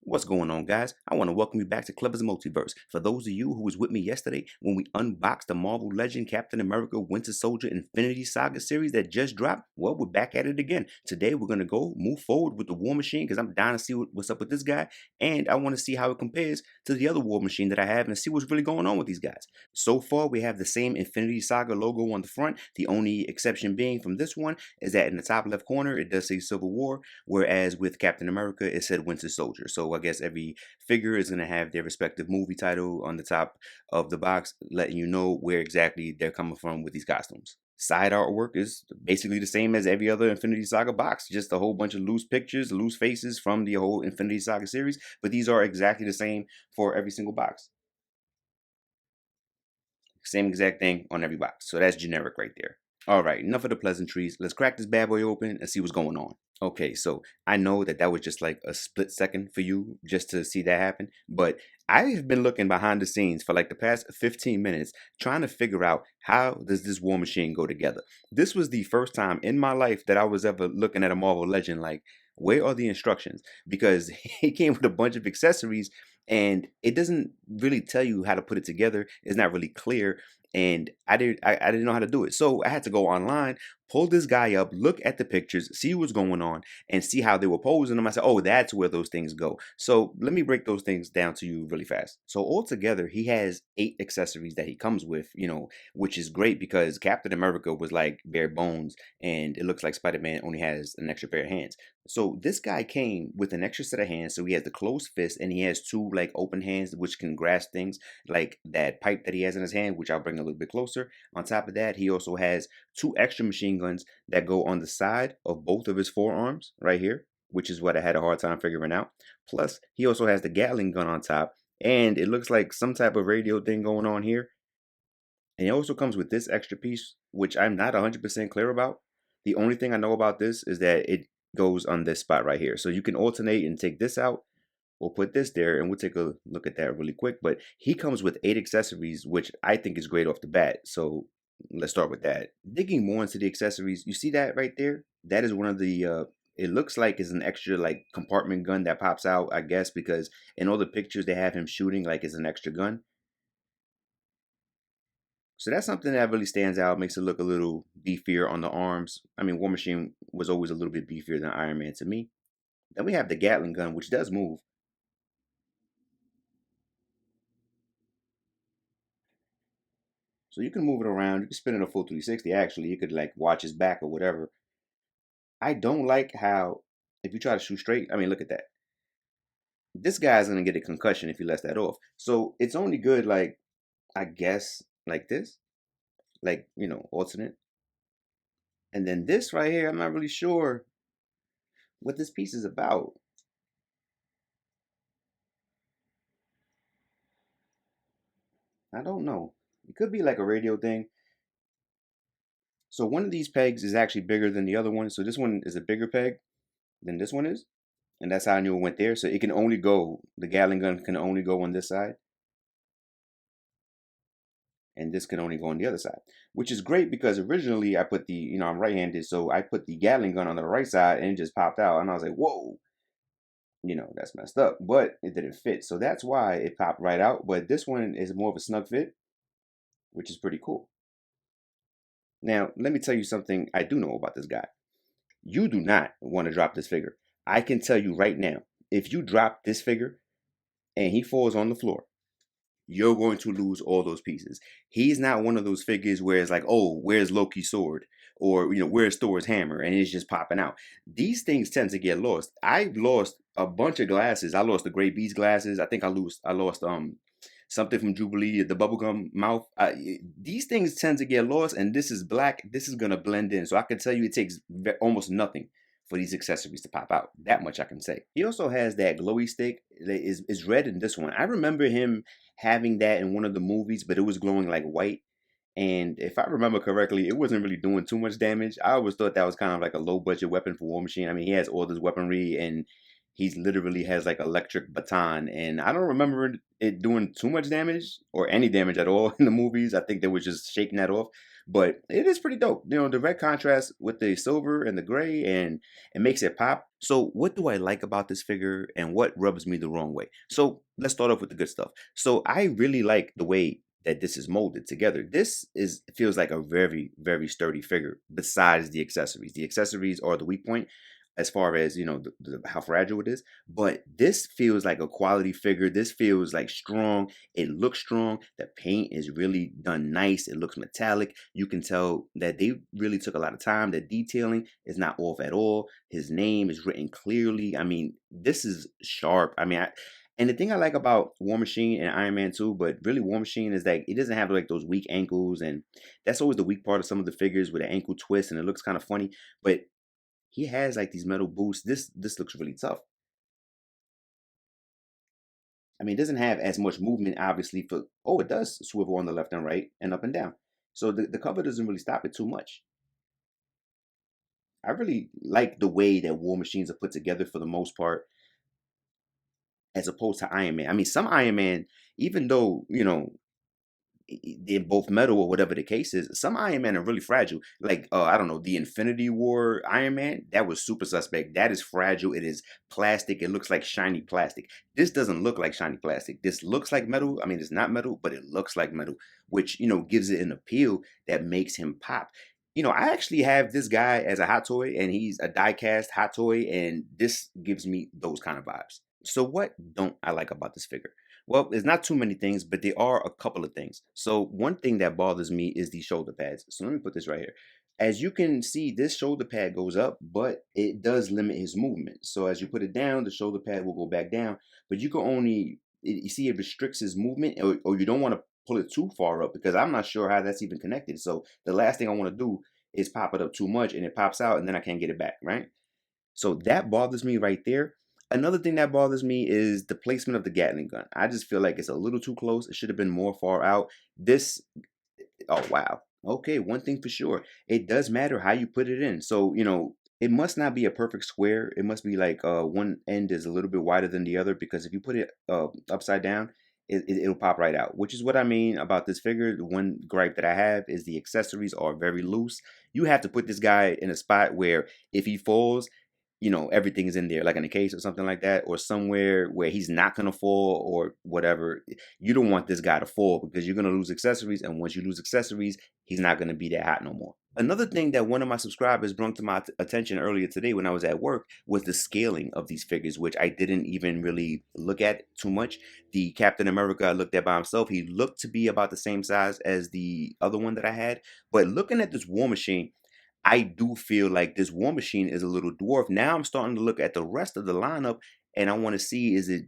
What's going on, guys? I want to welcome you back to Clever's Multiverse. For those of you who was with me yesterday when we unboxed the Marvel Legend Captain America Winter Soldier Infinity Saga series that just dropped, well, we're back at it again. Today, we're going to move forward with the War Machine because I'm down to see what's up with this guy, and I want to see how it compares to the other War Machine that I have and see what's really going on with these guys. So far, we have the same Infinity Saga logo on the front. The only exception being from this one is that in the top left corner, it does say Civil War, whereas with Captain America, it said Winter Soldier. So I guess every figure is going to have their respective movie title on the top of the box, letting you know where exactly they're coming from with these costumes. Side artwork is basically the same as every other Infinity Saga box, just a whole bunch of loose pictures, loose faces from the whole Infinity Saga series, but these are exactly the same for every single box. Same exact thing on every box. So that's generic right there. All right, enough of the pleasantries. Let's crack this bad boy open and see what's going on. Okay, so I know that was just like a split second for you just to see that happen, but I've been looking behind the scenes for like the past 15 minutes trying to figure out how does this War Machine go together. This was the first time in my life that I was ever looking at a Marvel Legend like, where are the instructions? Because it came with a bunch of accessories and it doesn't really tell you how to put it together. It's not really clear, and I didn't know how to do it. So I had to go online, pull this guy up, look at the pictures, see what's going on, and see how they were posing them. I said, oh, that's where those things go. So let me break those things down to you really fast. So altogether, he has 8 accessories that he comes with, which is great because Captain America was like bare bones, and it looks like Spider-Man only has an extra pair of hands. So this guy came with an extra set of hands. So he has the closed fist and he has 2 like open hands which can grasp things like that pipe that he has in his hand, which I'll bring a little bit closer. On top of that, he also has 2 extra machine guns that go on the side of both of his forearms right here, which is what I had a hard time figuring out. Plus, he also has the Gatling gun on top, and it looks like some type of radio thing going on here. And it also comes with this extra piece, which I'm not 100% clear about. The only thing I know about this is that it goes on this spot right here. So you can alternate and take this out. We'll put this there and we'll take a look at that really quick. But he comes with 8 accessories, which I think is great off the bat. So let's start with that. Digging more into the accessories, you see that right there? That is one of the it looks like it's an extra like compartment gun that pops out, I guess, because in all the pictures they have him shooting like it's an extra gun. So that's something that really stands out, makes it look a little beefier on the arms. I mean, War Machine was always a little bit beefier than Iron Man to me. Then we have the Gatling gun, which does move. So you can move it around. You can spin it a full 360. Actually, you could like watch his back or whatever. I don't like how if you try to shoot straight, I mean, look at that. This guy's gonna get a concussion if he lets that off. So it's only good like I guess like this, like alternate. And then this right here, I'm not really sure what this piece is about. I don't know. It could be like a radio thing. So one of these pegs is actually bigger than the other one. So this one is a bigger peg than this one is. And that's how I knew it went there. So it can only go, the Gatling gun can only go on this side. And this can only go on the other side. Which is great because originally I put I'm right-handed. So I put the Gatling gun on the right side and it just popped out. And I was like, whoa, that's messed up. But it didn't fit. So that's why it popped right out. But this one is more of a snug fit, which is pretty cool. Now, let me tell you something I do know about this guy. You do not want to drop this figure. I can tell you right now, if you drop this figure and he falls on the floor, you're going to lose all those pieces. He's not one of those figures where it's like, oh, where's Loki's sword? Or, where's Thor's hammer? And it's just popping out. These things tend to get lost. I've lost a bunch of glasses. I lost the Gray Beast glasses. I think I lost something from Jubilee, the bubblegum mouth. These things tend to get lost, and this is black. This is going to blend in. So I can tell you it takes almost nothing for these accessories to pop out. That much I can say. He also has that glowy stick that is red in this one. I remember him having that in one of the movies, but it was glowing like white. And if I remember correctly, it wasn't really doing too much damage. I always thought that was kind of like a low budget weapon for War Machine. I mean, he has all this weaponry and he's literally has like electric baton. And I don't remember it doing too much damage or any damage at all in the movies. I think they were just shaking that off. but it is pretty dope. The red contrast with the silver and the gray, and it makes it pop. So, what do I like about this figure, and what rubs me the wrong way? So, let's start off with the good stuff. So, I really like the way that this is molded together. This is feels like a very, very sturdy figure. Besides the accessories are the weak point as far as how fragile it is. But this feels like a quality figure. This feels like strong. It looks strong. The paint is really done nice. It looks metallic. You can tell that they really took a lot of time. The detailing is not off at all. His name is written clearly. I mean, this is sharp. I mean, and the thing I like about War Machine and Iron Man 2, but really War Machine, is that it doesn't have like those weak ankles, and that's always the weak part of some of the figures with an ankle twist, and it looks kind of funny. But he has like these metal boots. This looks really tough. I mean, it doesn't have as much movement, obviously. It does swivel on the left and right and up and down. So the cover doesn't really stop it too much. I really like the way that War Machines are put together for the most part, as opposed to Iron Man. I mean, some Iron Man, even though they're both metal or whatever the case is, some Iron Man are really fragile. Like I don't know, the Infinity War Iron Man, that was super suspect. That is fragile. It is plastic. It looks like shiny plastic. This doesn't look like shiny plastic. This looks like metal. I mean, it's not metal, but it looks like metal, which gives it an appeal that makes him pop. I actually have this guy as a hot toy, and he's a die cast hot toy, and this gives me those kind of vibes. So what don't I like about this figure? Well, there's not too many things, but there are a couple of things. So one thing that bothers me is the shoulder pads. So let me put this right here. As you can see, this shoulder pad goes up, but it does limit his movement. So as you put it down, the shoulder pad will go back down, but you can only, you see, it restricts his movement, or you don't want to pull it too far up, because I'm not sure how that's even connected. So the last thing I want to do is pop it up too much and it pops out and then I can't get it back, right? So that bothers me right there. Another thing that bothers me is the placement of the Gatling gun. I just feel like it's a little too close. It should have been more far out. This, oh wow. Okay, one thing for sure. It does matter how you put it in. So, it must not be a perfect square. It must be like one end is a little bit wider than the other, because if you put it upside down, it'll pop right out, which is what I mean about this figure. The one gripe that I have is the accessories are very loose. You have to put this guy in a spot where if he falls, everything is in there, like in a case or something like that, or somewhere where he's not going to fall or whatever. You don't want this guy to fall, because you're going to lose accessories. And once you lose accessories, he's not going to be that hot no more. Another thing that one of my subscribers brought to my attention earlier today when I was at work was the scaling of these figures, which I didn't even really look at too much. The Captain America I looked at by himself, he looked to be about the same size as the other one that I had. But looking at this War Machine, I do feel like this War Machine is a little dwarf. Now I'm starting to look at the rest of the lineup, and I want to see, is it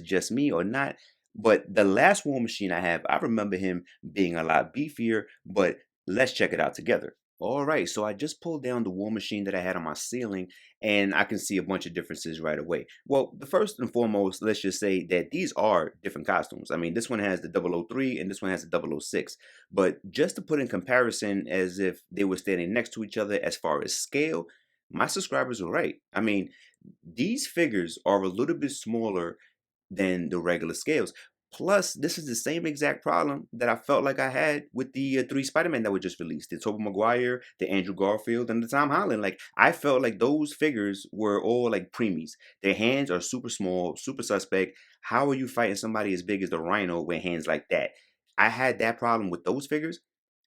just me or not? But the last War Machine I have, I remember him being a lot beefier, but let's check it out together. All right, so I just pulled down the War Machine that I had on my ceiling, and I can see a bunch of differences right away. Well, the first and foremost, let's just say that these are different costumes. I mean, this one has the 003 and this one has the 006. But just to put in comparison, as if they were standing next to each other as far as scale, my subscribers were right. I mean, these figures are a little bit smaller than the regular scales. Plus, this is the same exact problem that I felt like I had with the three Spider-Man that were just released: the Tobey Maguire, the Andrew Garfield, and the Tom Holland. Like, I felt like those figures were all like preemies. Their hands are super small, super suspect. How are you fighting somebody as big as the Rhino with hands like that? I had that problem with those figures,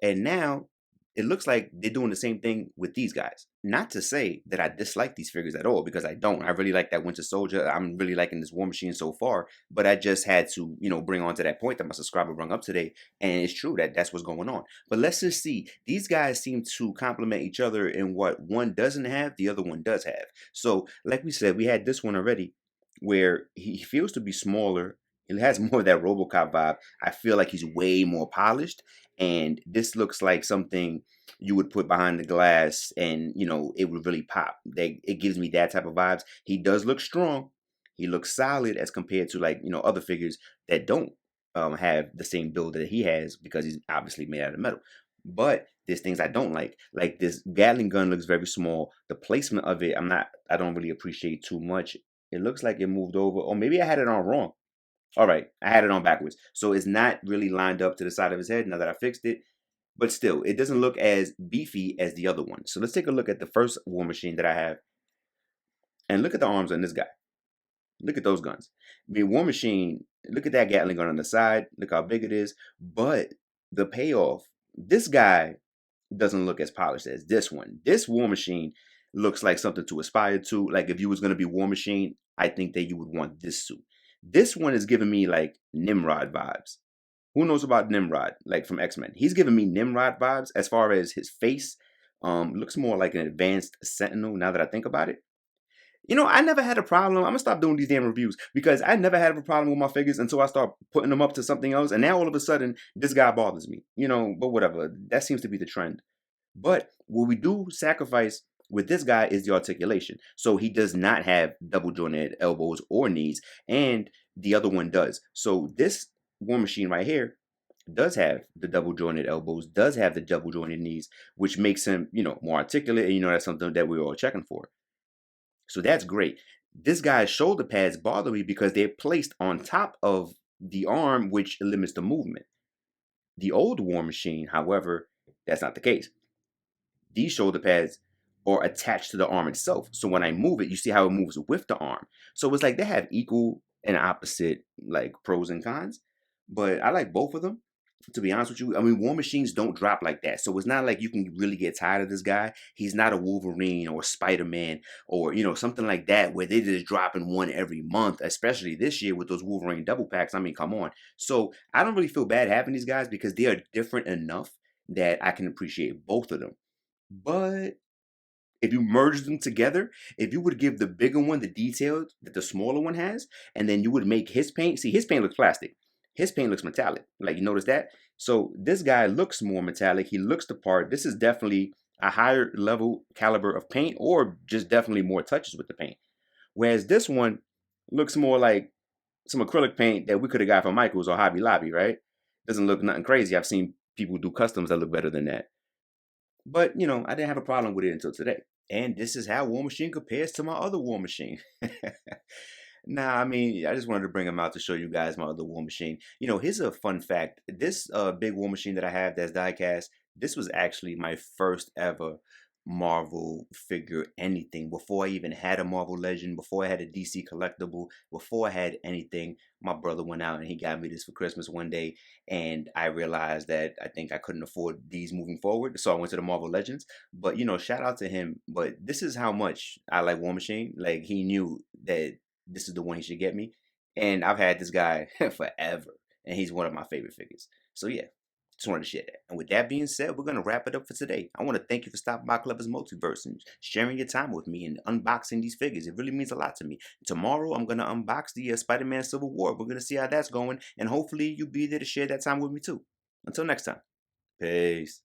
and now it looks like they're doing the same thing with these guys. Not to say that I dislike these figures at all, because I don't. I really like that Winter Soldier. I'm really liking this War Machine so far, but I just had to, bring on to that point that my subscriber brought up today, and it's true that that's what's going on. But let's just see. These guys seem to complement each other in what one doesn't have, the other one does have. So, like we said, we had this one already, where he feels to be smaller. He has more of that RoboCop vibe. I feel like he's way more polished, and this looks like something you would put behind the glass, and it would really pop. It gives me that type of vibes. He does look strong. He looks solid as compared to, like, other figures that don't have the same build that he has, because he's obviously made out of metal. But there's things I don't like. Like, this Gatling gun looks very small. The placement of it, I don't really appreciate too much. It looks like it moved over, or maybe I had it on wrong. All right, I had it on backwards. So it's not really lined up to the side of his head now that I fixed it. but still, it doesn't look as beefy as the other one. So let's take a look at the first War Machine that I have, and look at the arms on this guy. Look at those guns. I mean, War Machine, look at that Gatling gun on the side. Look how big it is. But the payoff, this guy doesn't look as polished as this one. This War Machine looks like something to aspire to. Like if you was going to be War Machine, I think that you would want this suit. This one is giving me like Nimrod vibes. Who knows about Nimrod, like from X-Men? He's giving me Nimrod vibes as far as his face. Looks more like an advanced Sentinel now that I think about it. You know, I never had a problem. I'm gonna stop doing these damn reviews because I never had a problem with my figures until I start putting them up to something else. And now all of a sudden, this guy bothers me. You know, but whatever. That seems to be the trend. But what we do sacrifice with this guy is the articulation. So he does not have double jointed elbows or knees, and the other one does. So this War Machine right here does have the double jointed elbows, does have the double jointed knees, which makes him, you know, more articulate. And you know, that's something that we're all checking for. So that's great. This guy's shoulder pads bother me because they're placed on top of the arm, which limits the movement. The old War Machine, however, that's not the case. These shoulder pads are attached to the arm itself. So when I move it, you see how it moves with the arm. So it's like they have equal and opposite like pros and cons. But I like both of them. To be honest with you, I mean, War Machines don't drop like that. So it's not like you can really get tired of this guy. He's not a Wolverine or Spider-Man or, you know, something like that where they're just dropping one every month, especially this year with those Wolverine double packs. I mean, come on. So I don't really feel bad having these guys because they are different enough that I can appreciate both of them. But if you merge them together, if you would give the bigger one the detail that the smaller one has, and then you would make his paint, see, his paint looks plastic. His paint looks metallic. Like, you notice that? So this guy looks more metallic. He looks the part. This is definitely a higher level caliber of paint, or just definitely more touches with the paint. Whereas this one looks more like some acrylic paint that we could have got from Michaels or Hobby Lobby, right? Doesn't look nothing crazy. I've seen people do customs that look better than that. But, you know, I didn't have a problem with it until today. And this is how War Machine compares to my other War Machine. Nah, I mean, I just wanted to bring him out to show you guys my other War Machine. You know, here's a fun fact. This big War Machine that I have that's diecast, this was actually my first ever Marvel figure anything. Before I even had a Marvel Legend, before I had a DC collectible, before I had anything, my brother went out and he got me this for Christmas one day. And I realized that I think I couldn't afford these moving forward. So I went to the Marvel Legends. But, you know, shout out to him. But this is how much I like War Machine. Like, he knew that this is the one he should get me. And I've had this guy forever. And he's one of my favorite figures. So, yeah. Just wanted to share that. And with that being said, we're going to wrap it up for today. I want to thank you for stopping by Clever's Multiverse and sharing your time with me and unboxing these figures. It really means a lot to me. Tomorrow, I'm going to unbox the Spider-Man Civil War. We're going to see how that's going. And hopefully, you'll be there to share that time with me too. Until next time. Peace.